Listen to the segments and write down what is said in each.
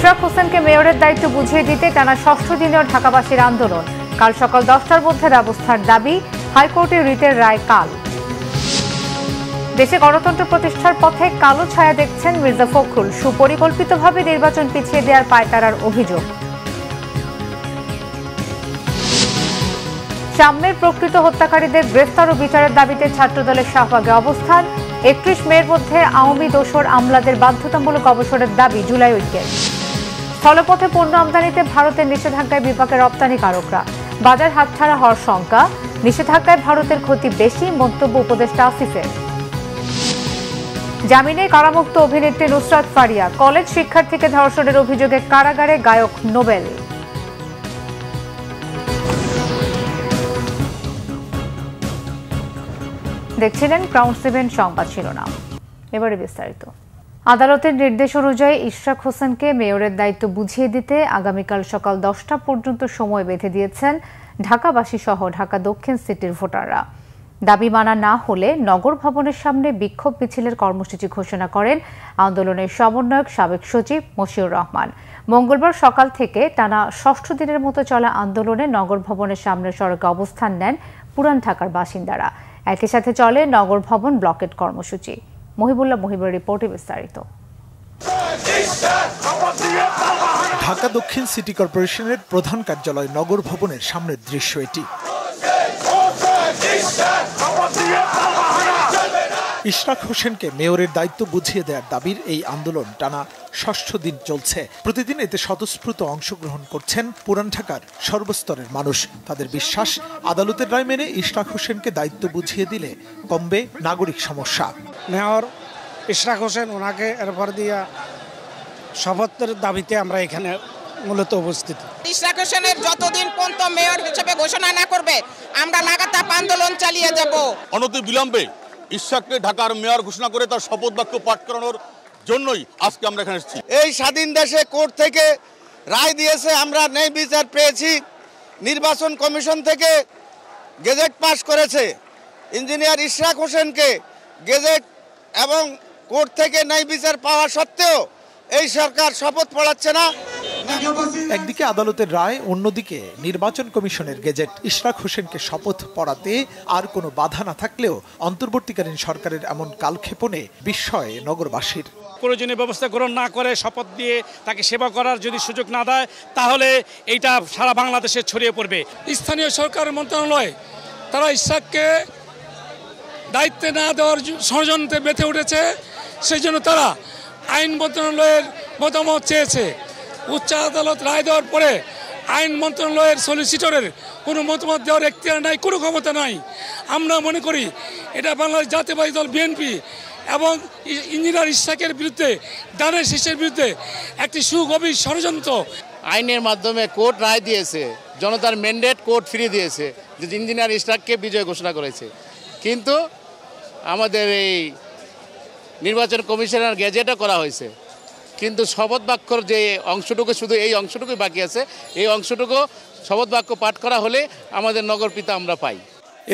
ইশরাক হোসেনকে মেয়রের দায়িত্ব বুঝিয়ে দিতে টানা ষষ্ঠ দিনেও ঢাকাবাসীর আন্দোলন। কাল সকাল 10টার মধ্যে ব্যবস্থার দাবি, হাইকোর্টের রিটের রায় কাল। দেশে গণতন্ত্র প্রতিষ্ঠার পথে কালো ছায়া দেখছেন মির্জা ফখরুল। সুপরিকল্পিতভাবে নির্বাচন পিছিয়ে দেওয়ার পায়তারার অভিযোগ। সাম্যের প্রকৃত হত্যাকারীদের গ্রেফতার ও বিচারের দাবিতে ছাত্রদলের শাহবাগে অবস্থান। 31 মের মধ্যে আওয়ামী দোসর আমলাদের বাধ্যতামূলক অবসরের দাবি জুলাই ঐক্যের। স্থলপথে পণ্য আমদানিতে ভারতের নিষেধাজ্ঞায় বিপাকে রপ্তানিকারকরা। বাজার হাতছাড়া হওয়ার শঙ্কা। নিষেধাজ্ঞায় ভারতের ক্ষতি বেশি, মন্তব্য উপদেষ্টা আসিফের। জামিনে কারামুক্ত অভিনেত্রী নুসরাত ফারিয়া। কলেজ শিক্ষার্থীকে ধর্ষণের অভিযোগে কারাগারে গায়ক নোবেল। দেখছিলেন ক্রাউন 7 সংবাদ শিরোনাম। এবারে বিস্তারিত। আদালতের নির্দেশ অনুযায়ী ইশরাক হোসেনকে মেয়রের দায়িত্ব বুঝিয়ে দিতে আগামীকাল সকাল 10টা পর্যন্ত সময় বেঁধে দিয়েছেন ঢাকাবাসী সহ ঢাকা দক্ষিণ সিটির ভোটাররা। দাবি মানা না হলে নগর ভবনের সামনে বিক্ষোভ মিছিলের কর্মসূচি ঘোষণা করেন আন্দোলনের সমন্বয়ক সাবেক সচিব মশিউর রহমান। মঙ্গলবার সকাল থেকে টানা ষষ্ঠ দিনের মতো চলা আন্দোলনে নগর ভবনের সামনের সড়কে অবস্থান নেন পুরান ঢাকার বাসিন্দারা। একই সাথে চলে নগর ভবন ব্লকেট কর্মসূচি। মহিবুল্লাহ মহিবের রিপোর্টে বিস্তারিত। ঢাকা দক্ষিণ সিটি কর্পোরেশনের প্রধান কার্যালয় নগর ভবনের সামনের দৃশ্য এটি। ইশরাক হোসেনকে মেয়রের দায়িত্ব বুঝিয়ে দেওয়ার দাবির এই আন্দোলন টানা ষষ্ঠ দিন চলছে। প্রতিদিন এতে স্বতঃস্ফূর্ত অংশগ্রহণ করছেন পুরান ঢাকার সর্বস্তরের মানুষ। তাদের বিশ্বাস, আদালতের রায় মেনে ইশরাক হোসেনকে দায়িত্ব বুঝিয়ে দিলে কমবে নাগরিক সমস্যা। মেয়র ইশরাক হোসেন, ওনাকে এরপর দিয়া শপথের দাবিতে আমরা এখানে মূলত উপস্থিত। ইশরাক হোসেনের যতদিন পর্যন্ত মেয়র হিসেবে ঘোষণা না করবে, আমরা লাগাতার আন্দোলন চালিয়ে যাব। অনতিবিলম্বে ইশরাককে ঢাকার মেয়র ঘোষণা করে তার শপথ বাক্য পাঠ করানোর জন্যই আজকে আমরা এখানে এসেছি। এই স্বাধীন দেশে কোর্ট থেকে রায় দিয়েছে, আমরা ন্যায় বিচার পেয়েছি। নির্বাচন কমিশন থেকে গেজেট পাস করেছে। ইঞ্জিনিয়ার ইশরাক হোসেনকে গেজেট এবং কোর্ট থেকে ন্যায় বিচার পাওয়া সত্ত্বেও এই সরকার শপথ পড়াচ্ছে না। একদিকে আদালতের রায়, অন্যদিকে নির্বাচন কমিশনের গেজেট। ইশরাক হোসেনকে শপথ পড়াতে আর কোনো বাধা না থাকলেও অন্তর্বর্তীকালীন সরকারের এমন কালক্ষেপণে বিস্ময় নগরবাসীর। প্রয়োজনীয় ব্যবস্থা গ্রহণ না করে শপথ দিয়ে তাকে সেবা করার যদি সুযোগ না দেয়, তাহলে এইটা সারা বাংলাদেশে ছড়িয়ে পড়বে। স্থানীয় সরকার মন্ত্রণালয় তারা ইশরাককে দায়িত্বে না দেওয়ার ষড়যন্ত্রে মেতে উঠেছে। সেই জন্য তারা আইন মন্ত্রণালয়ের মতামত চেয়েছে। উচ্চ আদালত রায় দেওয়ার পরে আইন মন্ত্রণালয়ের সলিসিটরের কোনো মতামত দেওয়ার এখতিয়ার নাই, কোনো ক্ষমতা নাই। আমরা মনে করি এটা বাংলাদেশ জাতীয়বাদী দল বিএনপি এবং ইঞ্জিনিয়ার ইশরাকের বিরুদ্ধে, দানের শীষের বিরুদ্ধে একটি সুগভীর ষড়যন্ত্র। আইনের মাধ্যমে কোর্ট রায় দিয়েছে, জনতার ম্যান্ডেট কোর্ট ফিরিয়ে দিয়েছে, যে ইঞ্জিনিয়ার ইশরাককে বিজয় ঘোষণা করেছে। কিন্তু আমাদের এই নির্বাচন কমিশনের গেজেটও করা হয়েছে, কিন্তু শপথ বাক্যর যে অংশটুকু, শুধু এই অংশটুকুই বাকি আছে। এই অংশটুকু শপথ বাক্য পাঠ করা হলে আমাদের নগরপিতা আমরা পাই।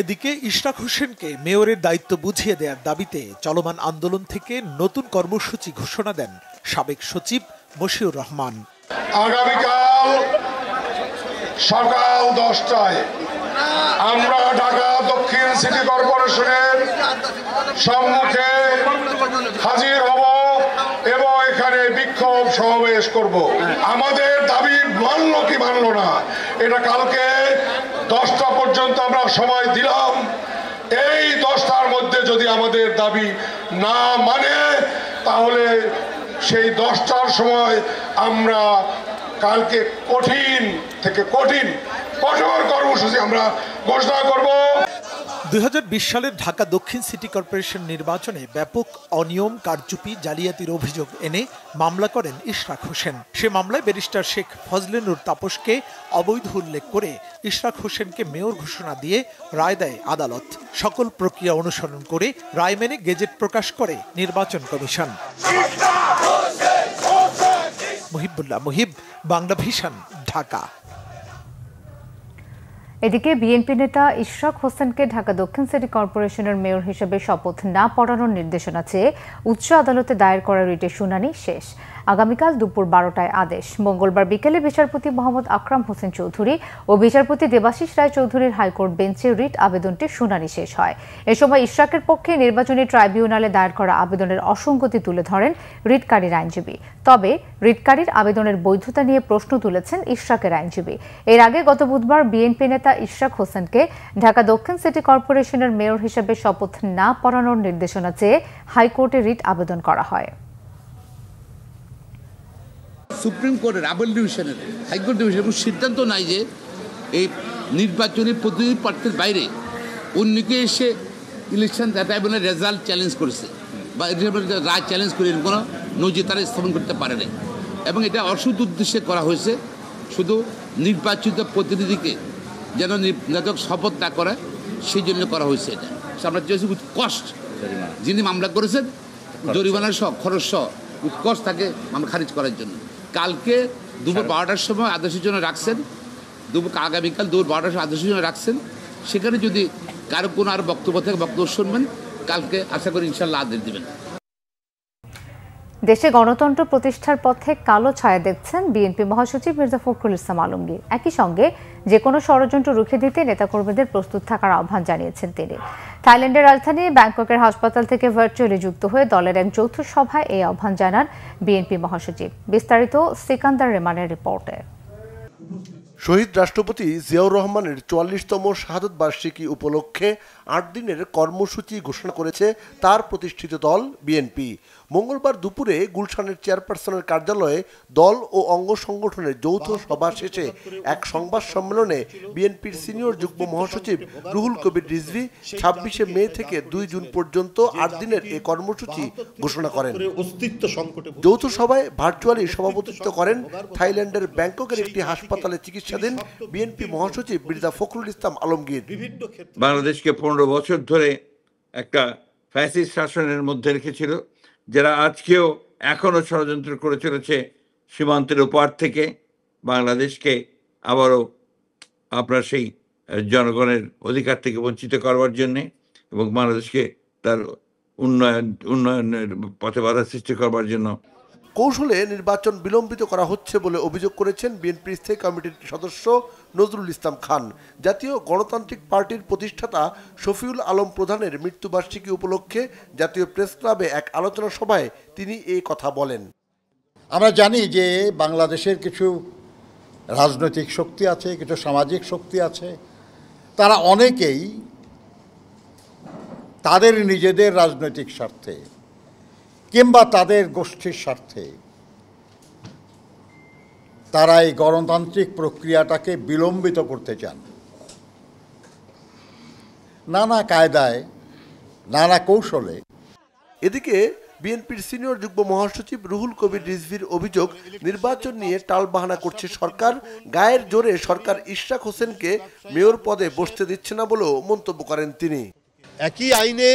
এদিকে ইশরাক হোসেনকে মেয়রের দায়িত্ব বুঝিয়ে দেওয়ার দাবিতে চলমান আন্দোলন থেকে নতুন কর্মসূচি ঘোষণা দেন সাবেক সচিব মশিউর রহমান। আগামীকাল সকাল 10টায় আমরা ঢাকা দক্ষিণ সিটি কর্পোরেশনের সম্মুখে হাজির হব এবং এখানে বিক্ষোভ সমাবেশ করব। আমাদের দাবি মানলো কি মানলো না, এটা কালকে 10টা পর্যন্ত আমরা সময় দিলাম। এই 10টার মধ্যে যদি আমাদের দাবি না মানে, তাহলে সেই 10টার সময় আমরা কালকে কঠিন থেকে কঠোর কর্মসূচি আমরা ঘোষণা করব। 2020 সালের ঢাকা দক্ষিণ সিটি কর্পোরেশন নির্বাচনে ব্যাপক অনিয়ম, কারচুপি, জালিয়াতির অভিযোগ এনে মামলা করেন ইশরাক হোসেন। সে মামলায় ব্যারিস্টার শেখ ফজলে নূর তাপসকে অবৈধ উল্লেখ করে ইশরাক হোসেনকে মেয়র ঘোষণা দিয়ে রায় দেয় আদালত। সকল প্রক্রিয়া অনুসরণ করে রায় মেনে গেজেট প্রকাশ করে নির্বাচন কমিশন। মহিবুল্লাহ মহিব, বাংলা ভিশন, ঢাকা। এদিকে বিএনপি নেতা ইশরাক হোসেনকে ঢাকা দক্ষিণ সিটি কর্পোরেশনের মেয়র হিসেবে শপথ না পড়ানোর নির্দেশনা চেয়ে উচ্চ আদালতে দায়ের করা রিটের শুনানি শেষ। আগামীকাল দুপুর 12টায় আদেশ। মঙ্গলবার বিকেলে বিচারপতি মোহাম্মদ আকরাম হোসেন চৌধুরী ও বিচারপতি দেবাশিস রায় চৌধুরীর হাইকোর্ট বেঞ্চে রিট আবেদনটির শুনানি শেষ হয়। এ সময় ইশরাকের পক্ষে নির্বাচনী ট্রাইব্যুনালে দায়ের করা আবেদনের অসঙ্গতি তুলে ধরেন রিটকারীর আইনজীবী। তবে রিটকারীর আবেদনের বৈধতা নিয়ে প্রশ্ন তুলেছেন ইশরাকের আইনজীবী। এর আগে গত বুধবার বিএনপি নেতা ইশরাক হোসেনকে ঢাকা দক্ষিণ সিটি কর্পোরেশনের মেয়র হিসেবে শপথ না পড়ানোর নির্দেশনা চেয়ে হাইকোর্টে রিট আবেদন করা হয়। সুপ্রিম কোর্টের আপিল ডিভিশনের হাইকোর্ট ডিভিশনের সিদ্ধান্ত নাই যে এই নির্বাচনী প্রতিনিধি প্রার্থীর বাইরে অন্যকে এসে ইলেকশন ট্রাইব্যুনালের রেজাল্ট চ্যালেঞ্জ করেছে বা রায় চ্যালেঞ্জ করে কোনো নজির তারা স্থাপন করতে পারে নাই, এবং এটা অসৎ উদ্দেশ্যে করা হয়েছে। শুধু নির্বাচিত প্রতিনিধিকে যেন নির্বাচক শপথ না করে সেই জন্য করা হয়েছে। এটা আমরা চেয়েছি উইথ কস্ট, যিনি মামলা করেছেন জরিমানার সহ খরচ সহ উইথ কস্ট তাকে মামলা খারিজ করার জন্য। কালকে দুপুর 12টার সময় আদেশের জন্য রাখছেন, আগামীকাল দুপুর 12টার সময় আদেশের জন্য রাখছেন। সেখানে যদি কারো কোনো আর বক্তব্য থেকে বক্তব্য শুনবেন, কালকে আশা করি ইনশাল্লাহ আদেশ দেবেন। দেশে গণতন্ত্র প্রতিষ্ঠার পথে কালো ছায়া দেখছেন বিএনপি মহাসচিব মির্জা ফখরুল ইসলাম আলমগীর। একই সঙ্গে যে কোনো ষড়যন্ত্র রুখে দিতে নেতাকর্মীদের প্রস্তুত থাকার আহ্বান জানিয়েছেন তিনি। থাইল্যান্ডের রাজধানী ব্যাংককের হাসপাতাল থেকে ভার্চুয়ালি যুক্ত হয়ে দলের এক যৌথ সভায় এই আহ্বান জানান বিএনপি মহাসচিব। বিস্তারিত সিকান্দার রেমানের রিপোর্টে। শহীদ রাষ্ট্রপতি জিয়াউর রহমানের ৪৪তম শাহাদত বার্ষিকী উপলক্ষে ৮ দিনের কর্মসূচি ঘোষণা করেছে তার প্রতিষ্ঠিত দল বিএনপি। মঙ্গলবার দুপুরে গুলশানের চেয়ারপারসনের কার্যালয়ে দল ও অঙ্গ সংগঠনের যৌথ সভা শেষে এক সংবাদ সম্মেলনে বিএনপির সিনিয়র যুগ্ম মহাসচিব রুহুল কবির রিজভী ২৬শে মে থেকে ২ জুন পর্যন্ত ৮ দিনের এই কর্মসূচি ঘোষণা করেন। যৌথ সভায় ভার্চুয়ালি সভাপতিত্ব করেন থাইল্যান্ডের ব্যাংককের একটি হাসপাতালে চিকিৎসাধীন বিএনপি মহাসচিব মির্জা ফখরুল ইসলাম আলমগীর। বাংলাদেশকে ১৫ বছর ধরে একটা ফ্যাসিস্ট শাসনের মধ্যে রেখেছিল, যারা আজকেও এখনো ষড়যন্ত্র করে চলেছে সীমান্তের ওপার থেকে বাংলাদেশকে আবারও আপনার সেই জনগণের অধিকার থেকে বঞ্চিত করবার জন্যে এবং বাংলাদেশকে তার উন্নয়নের পথে বাধা সৃষ্টি করবার জন্য কৌশলে নির্বাচন বিলম্বিত করা হচ্ছে বলে অভিযোগ করেছেন বিএনপির স্থায়ী কমিটির সদস্য নজরুল ইসলাম খান। জাতীয় গণতান্ত্রিক পার্টির প্রতিষ্ঠাতা শফিউল আলম প্রধানের মৃত্যুবার্ষিকী উপলক্ষে জাতীয় প্রেস ক্লাবে এক আলোচনা সভায় তিনি এই কথা বলেন। আমরা জানি যে বাংলাদেশের কিছু রাজনৈতিক শক্তি আছে, কিছু সামাজিক শক্তি আছে, তারা অনেকেই তাদের নিজেদের রাজনৈতিক স্বার্থে কিংবা তাদের গোষ্ঠীর স্বার্থে তারা এই গণতান্ত্রিক প্রক্রিয়াটাকে বিলম্বিত করতে চান। নানা কায়দায়, নানা কৌশলে। এদিকে বিএনপির সিনিয়র যুগ্ম মহাসচিব রুহুল কবির রিজভীর অভিযোগ, নির্বাচন নিয়ে টালবাহানা করছে সরকার। গায়ের জোরে সরকার ইশরাক হোসেনকে মেয়র পদে বসতে দিচ্ছে না বলেও মন্তব্য করেন তিনি। একই আইনে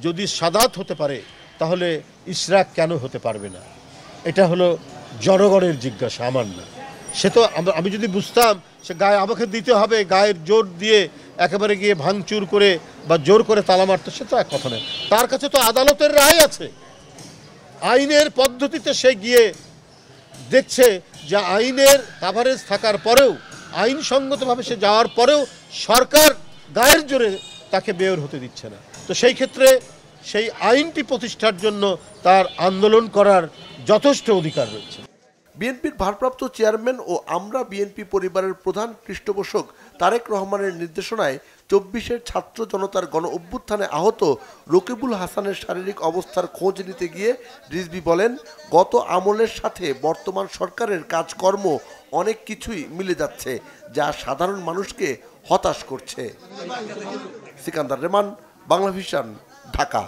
যদি সাদাত হতে পারে তাহলে ইশরাক কেন হতে পারবে না? এটা হলো জনগণের জিজ্ঞাসা, আমার না। সে তো আমি যদি বুঝতাম সে গায়ে আমাকে দিতে হবে, গায়ের জোর দিয়ে একেবারে গিয়ে ভাঙচুর করে বা জোর করে তালা মারতে, সে তো এক কথা নয়। তার কাছে তো আদালতের রায় আছে, আইনের পদ্ধতিতে সে গিয়ে দেখছে যে আইনের কাভারেজ থাকার পরেও, আইনসঙ্গতভাবে সে যাওয়ার পরেও সরকার গায়ের জোরে তাকে মেয়র হতে দিচ্ছে না। তো সেই ক্ষেত্রে সেই আইনটি প্রতিষ্ঠার জন্য তার আন্দোলন করার যথেষ্ট অধিকার রয়েছে। বিএনপির ভারপ্রাপ্ত চেয়ারম্যান ও আমরা বিএনপি পরিবারের প্রধান পৃষ্ঠপোষক তারেক রহমানের নির্দেশনায় ২৪শের ছাত্র জনতার গণ অভ্যুত্থানে আহত রকিবুল হাসানের শারীরিক অবস্থার খোঁজ নিতে গিয়ে রিজভী বলেন, গত আমলের সাথে বর্তমান সরকারের কাজকর্ম অনেক কিছুই মিলে যাচ্ছে, যা সাধারণ মানুষকে হতাশ করছে। সিকান্দার রেমান, বাংলা ভিশন, ঢাকা।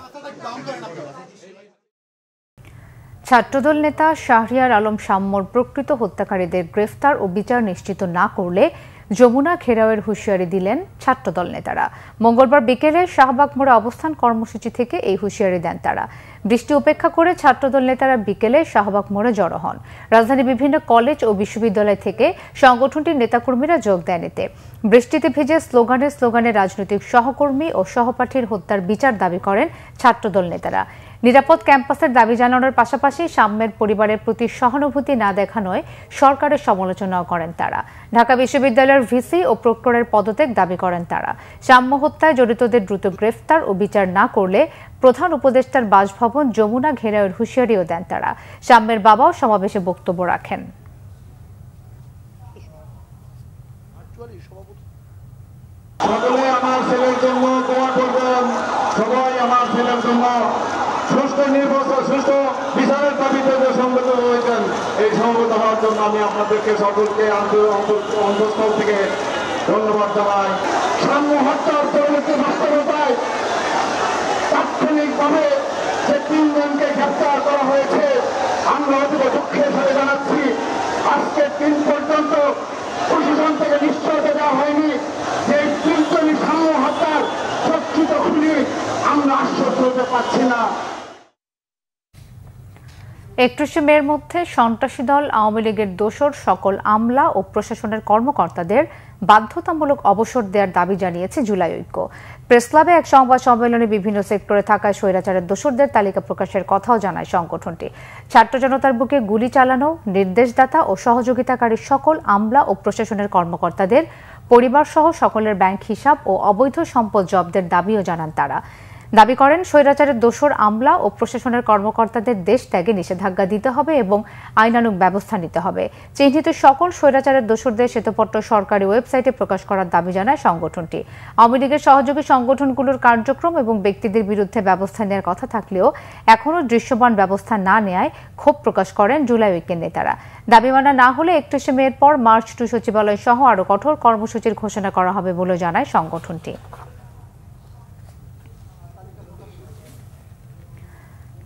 ছাত্রদল নেতা শাহরিয়ার আলম শাম্মর প্রকৃত হত্যাকারীদের গ্রেফতার ও বিচার নিশ্চিত না করলে যমুনা ঘেরাওয়ের হুঁশিয়ারি দিলেন ছাত্রদল নেতারা। মঙ্গলবার বিকেলে শাহবাগ মোড়ে অবস্থান কর্মসূচি থেকে এই হুঁশিয়ারি দেন তারা। বৃষ্টি উপেক্ষা করে ছাত্রদল নেতারা বিকেলে শাহবাগ মোড়ে জড়ো হন। রাজধানীর বিভিন্ন কলেজ ও বিশ্ববিদ্যালয় থেকে সংগঠনটির নেতাকর্মীরা যোগ দেন এতে। বৃষ্টিতে ভিজে স্লোগানে রাজনৈতিক সহকর্মী ও সহপাঠীর হত্যার বিচার দাবি করেন ছাত্রদল নেতারা। নিরাপদ ক্যাম্পাসের দাবি জানানোর পাশাপাশি সাম্যের পরিবারের প্রতি সহানুভূতি না দেখানোয় সরকারের সমালোচনাও করেন তারা। ঢাকা বিশ্ববিদ্যালয়ের ভিসি ও প্রক্টরের পদত্যাগ দাবি করেন তারা। সাম্য হত্যায় জড়িতদের দ্রুত গ্রেফতার ও বিচার না করলে প্রধান উপদেষ্টার বাসভবন যমুনা ঘেরাওয়ের হুঁশিয়ারিও দেন তারা। সাম্যের বাবাও সমাবেশে বক্তব্য রাখেন। সকলে আমার ছেলের জন্য দোয়া করবেন, সবাই আমার ছেলের জন্য সুষ্ঠু নির্বাচন, সুষ্ঠু বিচারের দাবিতে যে সংগত হয়েছেন, এই সংগত হওয়ার জন্য আমি আপনাদেরকে সকলকে অন্তঃস্থল থেকে ধন্যবাদ জানাই। সাম্য হত্যার পরবর্তী বাস্তবতায় তাৎক্ষণিকভাবে যে 3 জনকে গ্রেফতার করা হয়েছে, আমরা অতীব দুঃখের সাথে জানাচ্ছি আজকে 3 পর্যন্ত প্রশাসন থেকে নিশ্চয়তা দেওয়া হয়নি যে 3 জনই সাম্য হত্যার প্রকৃত খুনি। আমরা আশ্বস্ত হতে পারছি না। 31 মের মধ্যে সন্ত্রাসী দল আওয়ামী লীগের দোসর সকল আমলা ও প্রশাসনের কর্মকর্তাদের বাধ্যতামূলক অবসর দেওয়ার দাবি জানিয়েছে জুলাই ঐক্য। প্রেসক্লাবে এক সংবাদ সম্মেলনে বিভিন্ন সেক্টরে থাকা স্বৈরাচারের দোসরদের তালিকা প্রকাশের কথাও জানায় সংগঠনটি। ছাত্র জনতার বুকে গুলি চালানো, নির্দেশদাতা ও সহযোগিতাকারী সকল আমলা ও প্রশাসনের কর্মকর্তাদের পরিবার সহ সকলের ব্যাংক হিসাব ও অবৈধ সম্পদ জব্দের দাবিও জানান তারা। দাবি করেন স্বৈরাচারের দোসর আমলা ও প্রশাসনের কর্মকর্তাদের দেশ ত্যাগে নিষেধাজ্ঞা দিতে হবে এবং আইনানুগ ব্যবস্থা নিতে হবে। চিহ্নিত সকল স্বৈরাচারের দোসরদের শ্বেতপত্র সরকারি ওয়েবসাইটে প্রকাশ করার দাবি জানায় সংগঠনটি। আওয়ামী লীগের সহযোগী সংগঠনগুলোর কার্যক্রম এবং ব্যক্তিদের বিরুদ্ধে ব্যবস্থা নেওয়ার কথা থাকলেও এখনও দৃশ্যমান ব্যবস্থা না নেয়ায় ক্ষোভ প্রকাশ করেন জুলাই ঐক্যের নেতারা। দাবি মানা না হলে 31 মের পর মার্চ টু সচিবালয় সহ আরও কঠোর কর্মসূচির ঘোষণা করা হবে বলে জানায় সংগঠনটি।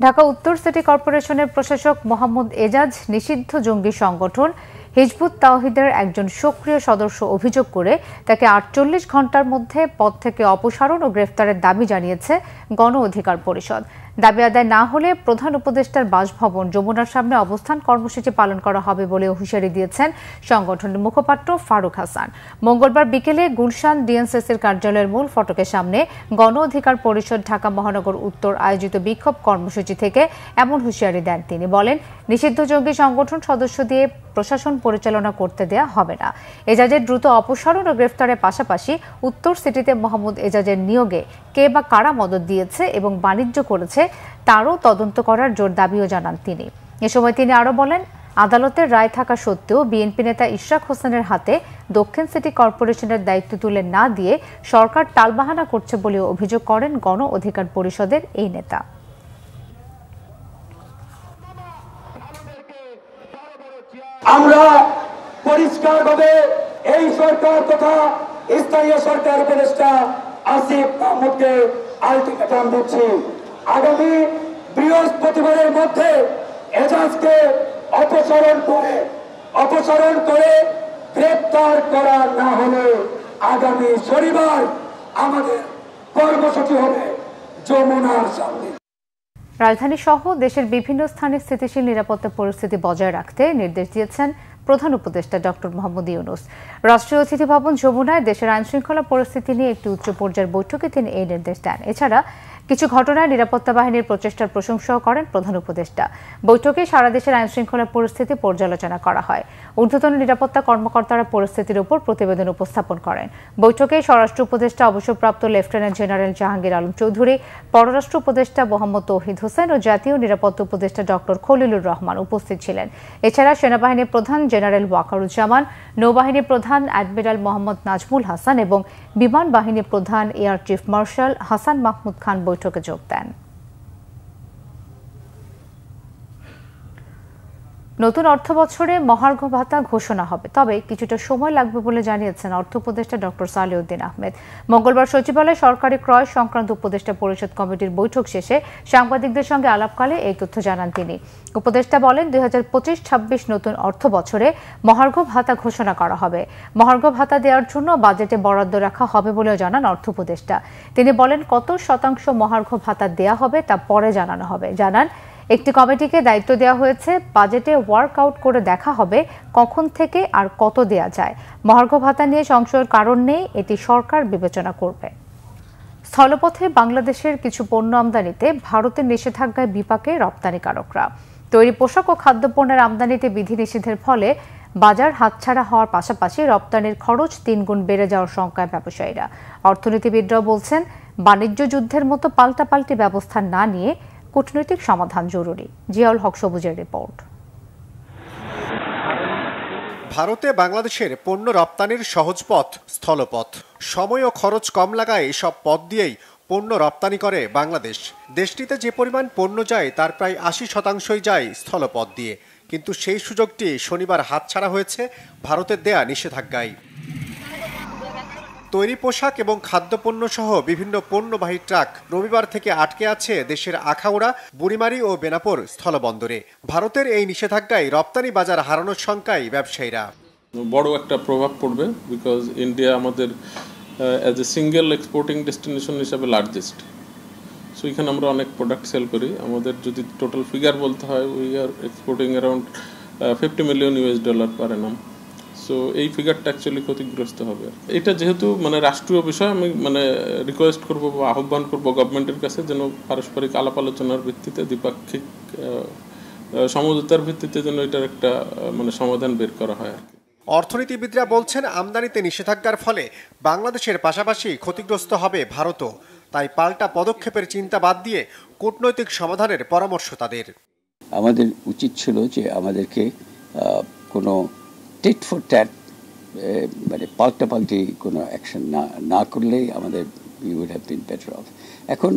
ঢাকা উত্তর সিটি কর্পোরেশনের প্রশাসক মোহাম্মদ এজাজ নিষিদ্ধ জঙ্গি সংগঠন হিজবুত তাওহিদের একজন সক্রিয় সদস্য অভিযোগ করে তাকে 48 ঘণ্টার মধ্যে পদ থেকে অপসারণ ও গ্রেফতারের দাবি জানিয়েছে গণ অধিকার পরিষদ। দাবি আদায় না হলে প্রধান উপদেষ্টার বাসভবন যমুনার সামনে অবস্থান কর্মসূচি পালন করা হবে বলে হুঁশিয়ারি দিয়েছেন সংগঠনের মুখপাত্র ফারুক হাসান। মঙ্গলবার বিকেলে গুলশান ডিএনসিসির কার্যালয়ের মূল ফটকের সামনে গণ অধিকার পরিষদ ঢাকা মহানগর উত্তর আয়োজিত বিক্ষোভ কর্মসূচি থেকে এমন হুঁশিয়ারি দেন তিনি। বলেন, নিষিদ্ধ জঙ্গি সংগঠন সদস্য দিয়ে প্রশাসন পরিচালনা করতে দেয়া হবে না। এজাজের দ্রুত অপসারণ ও গ্রেফতারের পাশাপাশি উত্তর সিটিতে মোহাম্মদ এজাজের নিয়োগে কে বা কারা মদত দিয়েছে এবং বাণিজ্য করেছে তারও তদন্ত করার জোর দাবিও জানান তিনি। এ সময় তিনি আরও বলেন, আদালতের রায় থাকা সত্ত্বেও বিএনপি নেতা ইশরাক হোসেনের হাতে দক্ষিণ সিটি কর্পোরেশনের দায়িত্ব তুলে না দিয়ে সরকার টালবাহানা করছে বলেও অভিযোগ করেন গণ অধিকার পরিষদের এই নেতা। আমরা পরিষ্কারভাবে এই সরকার তথা স্থানীয় সরকার উপদেষ্টা আসিফ মাহমুদকে আলটিমেটাম দিচ্ছি, আগামী বৃহস্পতিবারের মধ্যে এজাজকে অপসারণ করে গ্রেপ্তার করা না হলে আগামী শনিবার আমাদের কর্মসূচি হবে যমুনার সামনে। রাজধানী সহ দেশের বিভিন্ন স্থানে স্থিতিশীল নিরাপত্তা পরিস্থিতি বজায় রাখতে নির্দেশ দিয়েছেন প্রধান উপদেষ্টা ডক্টর মোহাম্মদ ইউনূস। রাষ্ট্রীয় অতিথি ভবন যমুনায় দেশের আইনশৃঙ্খলা পরিস্থিতি নিয়ে একটি উচ্চ পর্যায়ের বৈঠকে তিনি এই নির্দেশ দেন। এছাড়া কিছু ঘটনায় নিরাপত্তা বাহিনীর প্রচেষ্টার প্রশংসাও করেন প্রধান উপদেষ্টা। বৈঠকে সারা দেশের আইনশৃঙ্খলা পরিস্থিতি পর্যালোচনা করা হয়। ঊর্ধ্বতন নিরাপত্তা কর্মকর্তারা পরিস্থিতির উপর প্রতিবেদন উপস্থাপন করেন। বৈঠকে স্বরাষ্ট্র উপদেষ্টা অবসরপ্রাপ্ত লেফটেন্যান্ট জেনারেল জাহাঙ্গীর আলম চৌধুরী, পররাষ্ট্র উপদেষ্টা মোহাম্মদ তৌহিদ হোসেন ও জাতীয় নিরাপত্তা উপদেষ্টা ডক্টর খলিলুর রহমান উপস্থিত ছিলেন। এছাড়া সেনাবাহিনীর প্রধান জেনারেল ওয়াকারুজ্জামান, নৌবাহিনী প্রধান অ্যাডমিরাল মোহাম্মদ নাজমুল হাসান এবং বিমান বাহিনী প্রধান air chief marshal Hasan Mahmud Khan বৈঠকে যোগ দেন। নতুন অর্থবছরে মহার্ঘ ভাতা ঘোষণা হবে, তবে কিছুটা সময় লাগবে বলে জানিয়েছেন অর্থ উপদেষ্টা ডক্টর সালেউদ্দিন আহমেদ। মঙ্গলবার সচিবালয়ে সরকারি ক্রয় সংক্রান্ত উপদেষ্টা পরিষদ কমিটির বৈঠক শেষে সাংবাদিকদের সঙ্গে আলাপকালে এই তথ্য জানান তিনি। উপদেষ্টা বলেন, 2025-26 নতুন অর্থ বছরে মহার্ঘ ভাতা ঘোষণা করা হবে। মহার্ঘ ভাতা দেওয়ার জন্য বাজেটে বরাদ্দ রাখা হবে বলেও জানান অর্থ উপদেষ্টা। তিনি বলেন, কত শতাংশ মহার্ঘ ভাতা দেয়া হবে তা পরে জানানো হবে। জানান, একটি কমিটিকে দায়িত্ব দেওয়া হয়েছে, বাজেটে ওয়ার্কআউট করে দেখা হবে কখন থেকে আর কত দেয়া যায়। মহার্ঘ ভাতা নিয়ে সংশয়ের কারণ নেই, এটি সরকার বিবেচনা করবে। স্থলপথে বাংলাদেশের কিছু পণ্য আমদানিতে ভারতের নিষেধাজ্ঞায় বিপাকে রপ্তানিকারকরা। তৈরি পোশাক ও খাদ্যপণ্যের আমদানিতে বিধিনিষেধের ফলে বাজার হাতছাড়া হওয়ার পাশাপাশি রপ্তানির খরচ 3 গুণ বেড়ে যাওয়ার শঙ্কায় ব্যবসায়ীরা। অর্থনীতিবিদরাও বলছেন, বাণিজ্য যুদ্ধের মতো পাল্টাপাল্টি ব্যবস্থা না নিয়ে কূটনৈতিক সমাধান জরুরি। জিয়াউল হক সবুজের রিপোর্ট। ভারতে বাংলাদেশের পণ্য রপ্তানির সহজ পথ স্থলপথ। সময় ও খরচ কম লাগায় এসব পথ দিয়েই পণ্য রপ্তানি করে বাংলাদেশ। দেশটিতে যে পরিমাণ পণ্য যায় তার প্রায় 80% যায় স্থলপথ দিয়ে, কিন্তু সেই সুযোগটি শনিবার হাতছাড়া হয়েছে ভারতের দেয়া নিষেধাজ্ঞায়। তৈরি পোশাক এবং খাদ্যপণ্য সহ বিভিন্ন পণ্যবাহী ট্রাক রবিবার থেকে আটকে আছে দেশের আখাউড়া, বুড়িমারি ও বেনাপোল স্থলবন্দরে। ভারতের এই নিষেধাজ্ঞায় রপ্তানি বাজার হারানোর শঙ্কায় ব্যবসায়ীরা। বড় একটা প্রভাব পড়বে, বিকজ ইন্ডিয়া আমাদের as a single exporting destination হিসাবে লার্জেস্ট। সো এখানে আমরা অনেক প্রোডাক্ট সেল করি। আমাদের যদি টোটাল ফিগার বলতে হয়, we are exporting around $50 million per Anam. So এই ফিগারটা অ্যাকচুয়ালি ক্ষতিগ্রস্ত হবে। এটা যেহেতু রাষ্ট্রীয় বিষয়, আমি রিকোয়েস্ট করব বা আহ্বান করব গভর্নমেন্টের কাছে যেন পারস্পরিক আলাপ আলোচনার ভিত্তিতে, দ্বিপাক্ষিক সমঝোতার ভিত্তিতে যেন এটার একটা সমাধান বের করা হয় আর কি। অর্থনীতিবিদরা বলছেন, আমদানিতে নিষেধাজ্ঞার ফলে বাংলাদেশের পাশাপাশি ক্ষতিগ্রস্ত হবে ভারতও। তাই পাল্টা পদক্ষেপের চিন্তা বাদ দিয়ে কূটনৈতিক সমাধানের পরামর্শ তাদের। আমাদের উচিত ছিল যে আমাদেরকে কোনো টেট ফর ট্যাট পাল্টাপাল্টি কোনো অ্যাকশন না করলেই আমাদের we would have been better off. এখন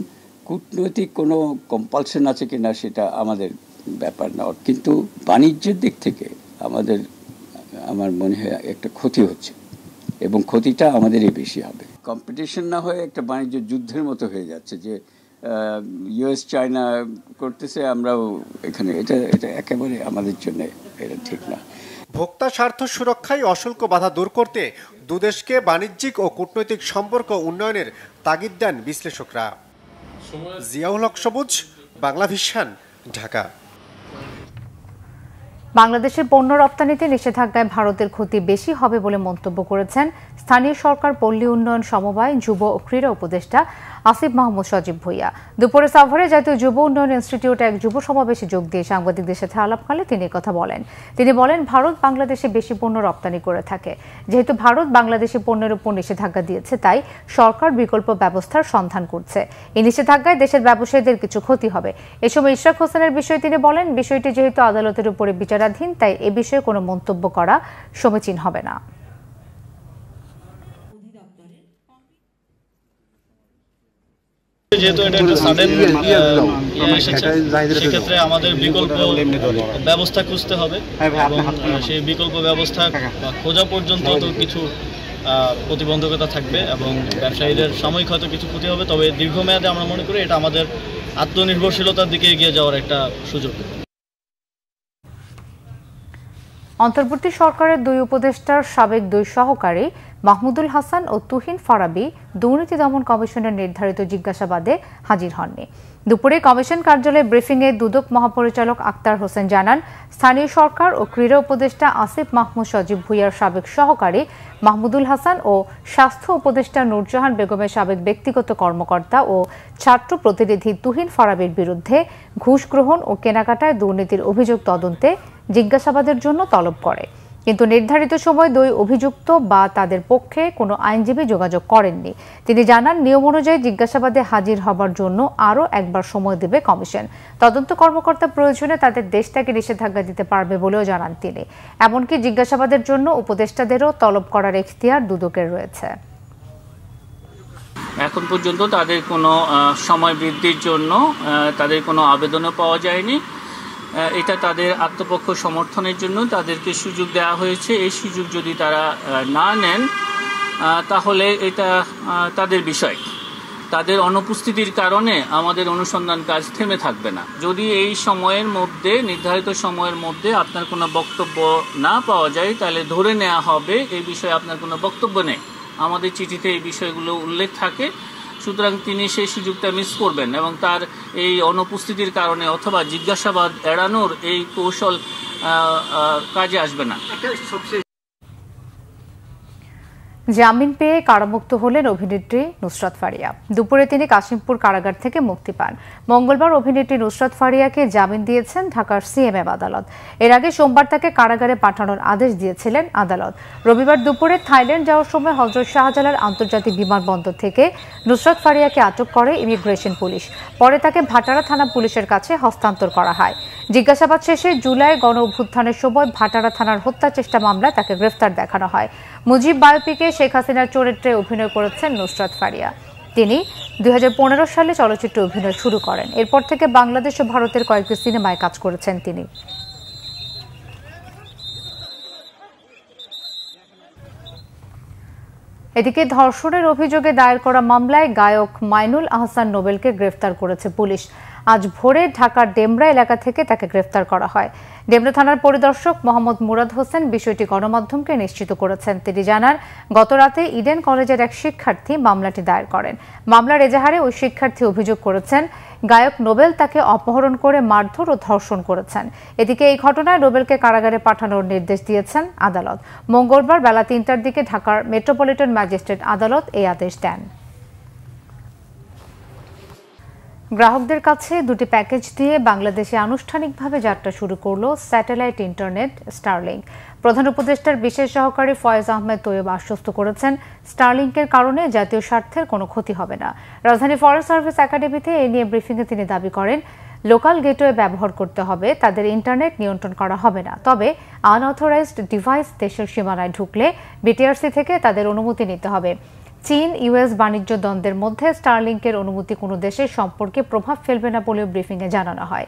কূটনৈতিক কোনো কম্পালশন আছে কিনা সেটা আমাদের ব্যাপার না, কিন্তু বাণিজ্যের দিক থেকে আমার মনে হয় একটা ক্ষতি হচ্ছে, এবং ক্ষতিটা আমাদেরই বেশি হবে। কম্পিটিশন না হয়ে একটা বাণিজ্য যুদ্ধের মতো হয়ে যাচ্ছে, যে ইউএস চায়না করতেছে, আমরাও এখানে। এটা একেবারে আমাদের জন্য এটা ঠিক না। ভোক্তা স্বার্থ সুরক্ষায় অশুল্ক বাধা দূর করতে দুদেশকে বাণিজ্যিক ও কূটনৈতিক সম্পর্ক উন্নয়নের তাগিদ দেন বিশ্লেষকরা। জিয়াউল হক সবুজ, বাংলা ভিশন, ঢাকা। বাংলাদেশের পণ্য রপ্তানিতে নিষেধাজ্ঞায় ভারতের ক্ষতি বেশি হবে বলে মন্তব্য করেছেন স্থানীয় সরকার পল্লী উন্নয়ন সমবায় যুব ও ক্রীড়া উপদেষ্টা আসিফ মাহমুদ সজীব ভুইয়া। দুপুরে সাভারে জাতীয় যুব উন্নয়ন ইনস্টিটিউটে এক যুব সমাবেশে যোগ দিয়ে সাংবাদিকদের সাথে আলাপকালে তিনি কথা বলেন। তিনি বলেন, ভারত বাংলাদেশে বেশি পণ্য রপ্তানি করে থাকে। যেহেতু ভারত বাংলাদেশি পণ্যের উপর নিষেধাজ্ঞা দিয়েছে, তাই সরকার বিকল্প ব্যবস্থার সন্ধান করছে। এই নিষেধাজ্ঞায় দেশের ব্যবসায়ীদের কিছু ক্ষতি হবে। এ সময় ইশরাক হোসেনের বিষয়ে তিনি বলেন, বিষয়টি যেহেতু আদালতের উপরে বিচারাধীন, তাই এ বিষয়ে কোনো মন্তব্য করা সমীচীন হবে না। যেহেতু এটা একটা সাডেন এসেছে, সেক্ষেত্রে আমাদের বিকল্প ব্যবস্থা খুঁজতে হবে, এবং সেই বিকল্প ব্যবস্থা খোঁজা পর্যন্ত তো কিছু প্রতিবন্ধকতা থাকবে, এবং ব্যবসায়ীদের সাময়িক হয়তো কিছু ক্ষতি হবে। তবে দীর্ঘমেয়াদে আমরা মনে করি এটা আমাদের আত্মনির্ভরশীলতার দিকে এগিয়ে যাওয়ার একটা সুযোগ। অন্তর্বর্তী সরকারের 2 উপদেষ্টার সাবেক 2 সহকারী মাহমুদুল হাসান ও তুহিন ফারাবি দুর্নীতি দমন কমিশনের নির্ধারিত জিজ্ঞাসাবাদে হাজির হননি। দুপুরে কমিশন কার্যালয়ে ব্রিফিংয়ে দুদক মহাপরিচালক আক্তার হোসেন জানান, স্থানীয় সরকার ও ক্রীড়া উপদেষ্টা আসিফ মাহমুদ সজীব ভুইয়ার সাবেক সহকারী মাহমুদুল হাসান ও স্বাস্থ্য উপদেষ্টা নূরজাহান বেগমের সাবেক ব্যক্তিগত কর্মকর্তা ও ছাত্র প্রতিনিধি তুহিন ফারাবির বিরুদ্ধে ঘুষ গ্রহণ ও কেনাকাটায় দুর্নীতির অভিযোগ তদন্তে জিজ্ঞাসাবাদের জন্য তলব করে। কিন্তু নির্ধারিত সময় 2 অভিযুক্ত বা তাদের পক্ষে কোনো আইনজীবী যোগাযোগ করেননি। তিনি জানান, নিয়ম অনুযায়ী জিজ্ঞাসাবাদে হাজির হবার জন্য আরও একবার সময় দেবে কমিশন। তদন্ত কর্মকর্তা প্রয়োজনে তাদের দেশ থেকে নিষেধাজ্ঞা দিতে পারবে বলেও জানান তিনি। এমনকি জিজ্ঞাসাবাদের জন্য উপদেষ্টাদেরও তলব করার এখতিয়ার দুদকের রয়েছে। এখন পর্যন্ত তাদের কোনো সময় বৃদ্ধির জন্য তাদের কোনো আবেদনও পাওয়া যায়নি। এটা তাদের আত্মপক্ষ সমর্থনের জন্য তাদেরকে সুযোগ দেওয়া হয়েছে। এই সুযোগ যদি তারা না নেন, তাহলে এটা তাদের বিষয়। তাদের অনুপস্থিতির কারণে আমাদের অনুসন্ধান কাজ থেমে থাকবে না। যদি এই সময়ের মধ্যে, নির্ধারিত সময়ের মধ্যে আপনার কোনো বক্তব্য না পাওয়া যায়, তাহলে ধরে নেওয়া হবে এই বিষয়ে আপনার কোনো বক্তব্য নেই। আমাদের চিঠিতে এই বিষয়গুলো উল্লেখ থাকে। সুতরাং তিনি সেই সুযোগটা মিস করবেন, এবং তার এই অনুপস্থিতির কারণে অথবা জিজ্ঞাসাবাদ এড়ানোর এই কৌশল কাজে আসবে না। জামিন পেয়ে কারামুক্ত হলেন অভিনেত্রী নুসরাত ফারিয়া। দুপুরে তিনি কাশিমপুর কারাগার থেকে মুক্তি পান। মঙ্গলবার অভিনেত্রী নুসরাত ফারিয়াকে জামিন দিয়েছেন ঢাকার সিএমএম আদালত। এর আগে সোমবার তাকে কারাগারে পাঠানোর আদেশ দিয়েছিলেন আদালত। রবিবার দুপুরে থাইল্যান্ড যাওয়ার সময় হযরত শাহজালাল আন্তর্জাতিক বিমানবন্দর থেকে নুসরাত ফারিয়াকে আটক করে ইমিগ্রেশন পুলিশ। পরে তাকে ভাটারা থানা পুলিশের কাছে হস্তান্তর করা হয়। জিজ্ঞাসাবাদ শেষে জুলাই গণ অভ্যুত্থানের সময় ভাটারা থানার হত্যা চেষ্টা মামলায় তাকে গ্রেফতার দেখানো হয়। মুজিব বায়োপিকে শেখ হাসিনার চরিত্রে অভিনয় করেছেন নুসরাত ফারিয়া। তিনি 2015 সালে চলচ্চিত্রে অভিনয় শুরু করেন। এরপর থেকে বাংলাদেশ ও ভারতের কয়েকটি সিনেমায় কাজ করেছেন তিনি। এদিকে ধর্ষণের অভিযোগে দায়ের করা মামলায় গায়ক মাইনুল আহসান নোবেলকে গ্রেফতার করেছে পুলিশ। আজ ভোরে ঢাকার ডেমরা এলাকা থেকে তাকে গ্রেফতার করা হয়। ডেমরা থানার পরিদর্শক মোহাম্মদ মুরাদ হোসেন বিষয়টি গণমাধ্যমকে নিশ্চিত করেছেন। তিনি জানান, গতরাতে ইডেন কলেজের এক শিক্ষার্থী মামলাটি দায়ের করেন। মামলার এজাহারে ওই শিক্ষার্থী অভিযোগ করেছেন গায়ক নোবেল তাকে অপহরণ করে মারধর ও ধর্ষণ করেছেন। এদিকে এই ঘটনায় নোবেলকে কারাগারে পাঠানোর নির্দেশ দিয়েছেন আদালত। মঙ্গলবার বেলা 3টার দিকে ঢাকার মেট্রোপলিটন ম্যাজিস্ট্রেট আদালত এই আদেশ দেন। গ্রাহকদের কাছে দুটি প্যাকেজ দিয়ে বাংলাদেশে আনুষ্ঠানিকভাবে যাত্রা শুরু করল স্যাটেলাইট ইন্টারনেট স্টারলিংক। প্রধান উপদেষ্টার বিশেষ সহকারী ফয়েজ আহমেদ তৈয়ব আশ্বস্ত করেছেন, স্টারলিংকের কারণে জাতীয় স্বার্থের কোনো ক্ষতি হবে না। রাজধানী ফরেন সার্ভিস একাডেমিতে এ নিয়ে ব্রিফিংয়ে তিনি দাবি করেন, লোকাল গেটওয়ে ব্যবহার করতে হবে, তাদের ইন্টারনেট নিয়ন্ত্রণ করা হবে না। তবে আনঅথরাইজড ডিভাইস দেশের সীমানায় ঢুকলে বিটিআরসি থেকে তাদের অনুমতি নিতে হবে। চীন ইউএস বাণিজ্য দ্বন্দ্বের মধ্যে স্টারলিংকের অনুমতি কোনো দেশের সম্পর্কে প্রভাব ফেলবে না বলেও ব্রিফিংয়ে জানানো হয়।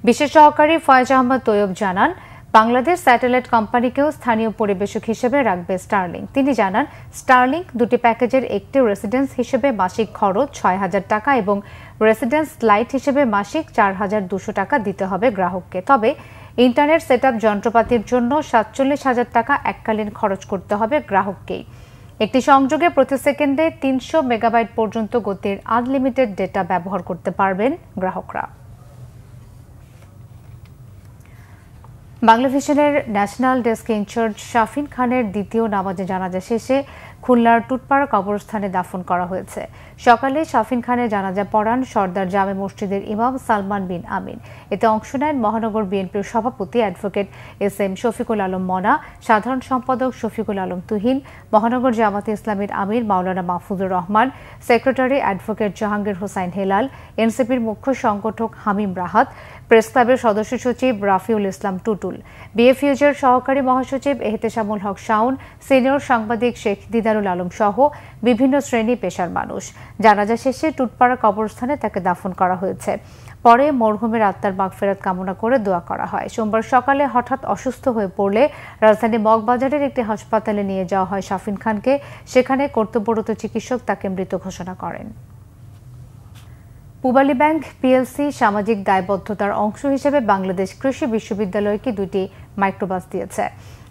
বিশেষ সহকারী ফয়েজ আহমেদ তৈয়ব জানান, বাংলাদেশ স্যাটেলাইট কোম্পানিকেও স্থানীয় পরিবেশক হিসেবে রাখবে স্টারলিংক। তিনি জানান, স্টারলিংক দুটি প্যাকেজের একটি রেসিডেন্স হিসেবে মাসিক খরচ ৬,০০০ টাকা এবং রেসিডেন্স লাইট হিসেবে মাসিক ৪,২০০ টাকা দিতে হবে গ্রাহককে। তবে ইন্টারনেট সেটআপ যন্ত্রপাতির জন্য ৪৭,০০০ টাকা এককালীন খরচ করতে হবে গ্রাহককেই। একটি সংযোগে প্রতি সেকেন্ডে ৩০০ মেগাবাইট পর্যন্ত গতির আনলিমিটেড ডেটা ব্যবহার করতে পারবেন গ্রাহকরা। বাংলাভিশনের ন্যাশনাল ডেস্ক ইনচার্জ শাফিন খানের দ্বিতীয় নামাজে জানাজা শেষে খুলনার টুটপাড়া কবরস্থানে দাফন করা হয়েছে। সকালে শাফিন খানের জানাজা পড়ান সর্দার জামে মসজিদের ইমাম সালমান বিন আমিন। এতে অংশ নেন মহানগর বিএনপির সভাপতি অ্যাডভোকেট এস.এম. শফিকুল আলম মনা, সাধারণ সম্পাদক শফিকুল আলম তুহিন, মহানগর জামাতে ইসলামীর আমির মাওলানা মাহফুজুর রহমান, সেক্রেটারি অ্যাডভোকেট জাহাঙ্গীর হোসাইন হেলাল, এনসিপির মুখ্য সংগঠক হামিম রাহাত, প্রেস ক্লাবের সদস্য সচিব রাফিউল ইসলাম টুটুল, বিএফইউজের সহকারী মহাসচিব এহতেশামুল হক শাওন, সিনিয়র সাংবাদিক শেখ দিদারুল আলম সহ বিভিন্ন শ্রেণী পেশার মানুষ। জানাজা শেষে টুটপাড়া কবরস্থানে তাকে দাফন করা হয়েছে। পরে মরহুমের আত্মার মাগফিরাত কামনা করে দোয়া করা হয়। সোমবার সকালে হঠাৎ অসুস্থ হয়ে পড়লে রাজধানী মগবাজারের একটি হাসপাতালে নিয়ে যাওয়া হয় শাফিন খানকে। সেখানে কর্তব্যরত চিকিৎসক তাকে মৃত ঘোষণা করেন। পূবালী ব্যাংক পিএলসি সামাজিক দায়বদ্ধতার অংশ হিসেবে বাংলাদেশ কৃষি বিশ্ববিদ্যালয়কে দুটি মাইক্রোবাস দিয়েছে।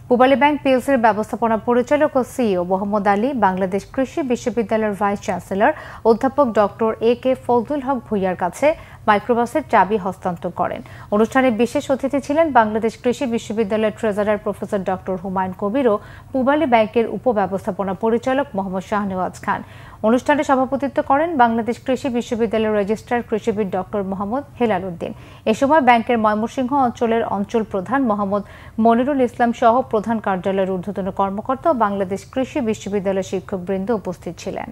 পূবালী ব্যাংক পিএলসির ব্যবস্থাপনা পরিচালক ও সিইও মোহাম্মদ আলী বাংলাদেশ কৃষি বিশ্ববিদ্যালয়ের ভাইস চ্যান্সেলর অধ্যাপক ডক্টর এ.কে. ফজলুল হক ভূঁইয়ার কাছে মাইক্রোবাসের চাবি হস্তান্তর করেন। অনুষ্ঠানে বিশেষ অতিথি ছিলেন বাংলাদেশ কৃষি বিশ্ববিদ্যালয়ের treasurer professor doctor Humayun Kabir ও পূবালী ব্যাংকের উপব্যবস্থাপনা পরিচালক মোহাম্মদ শাহনেওয়াজ খান। অনুষ্ঠানে সভাপতিত্ব করেন বাংলাদেশ কৃষি বিশ্ববিদ্যালয়ের রেজিস্ট্রার কৃষিবিদ ডক্টর মোহাম্মদ হেলাল উদ্দিন। এ সময় ব্যাংকের ময়মনসিংহ অঞ্চলের অঞ্চল প্রধান মোহাম্মদ মনিরুল ইসলাম সহ প্রধান কার্যালয়ের ঊর্ধ্বতন কর্মকর্তা ও বাংলাদেশ কৃষি বিশ্ববিদ্যালয়ের শিক্ষকবৃন্দ উপস্থিত ছিলেন।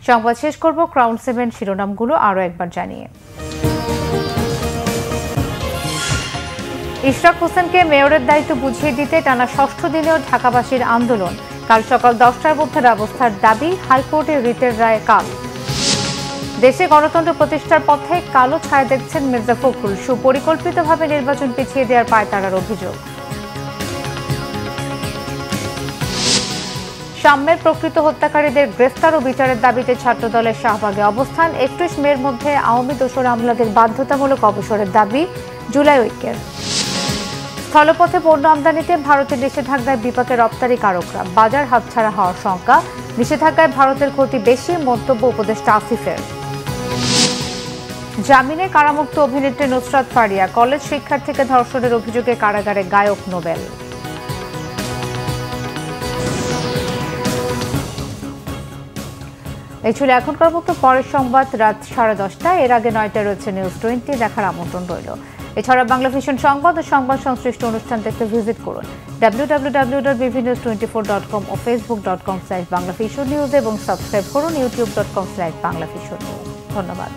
সংবাদ শেষ করব ক্রাউন 7 শিরোনামগুলো আরও একবার জানিয়ে। ইশরাক হোসেনকে মেয়রের দায়িত্ব বুঝিয়ে দিতে টানা ৬ষ্ঠ দিনেও ঢাকাবাসীর আন্দোলন। কাল সকাল 10টার মধ্যে ব্যবস্থার দাবি, হাইকোর্টের রিটের রায় কাল। দেশে গণতন্ত্র প্রতিষ্ঠার পথে কালো ছায়া দেখছেন মির্জা ফখরুল। সুপরিকল্পিতভাবে নির্বাচন পিছিয়ে দেওয়ার পায়তারার অভিযোগ। সাম্যের প্রকৃত হত্যাকারীদের গ্রেফতার ও বিচারের দাবিতে ছাত্রদলের শাহবাগে অবস্থান। 31 মের মধ্যে আওয়ামী দোসর আমলাদের বাধ্যতামূলক অবসরের দাবি জুলাই ঐক্যের। স্থলপথে পণ্য আমদানিতে ভারতের নিষেধাজ্ঞায় বিপাকে রপ্তানিকারকরা। বাজার হাতছাড়া হওয়ার শঙ্কা। নিষেধাজ্ঞায় ভারতের ক্ষতি বেশি, মন্তব্য উপদেষ্টা আসিফের। জামিনে কারামুক্ত অভিনেত্রী নুসরাত ফারিয়া, কলেজ শিক্ষার্থীকে ধর্ষণের অভিযোগে কারাগারে গায়ক নোবেল। এই ছিল এখনকার মতো, পরের সংবাদ রাত 10:30। এর আগে 9টায় রয়েছে নিউজ 20, দেখার আমন্ত্রণ রইল। এছাড়া বাংলা ভিশন সংবাদ ও সংবাদ সংশ্লিষ্ট অনুষ্ঠান দেখতে ভিজিট করুন www.bvnews24.com ও facebook.com/banglavisionnews এবং সাবস্ক্রাইব করুন youtube.com/banglavisionnews। ধন্যবাদ।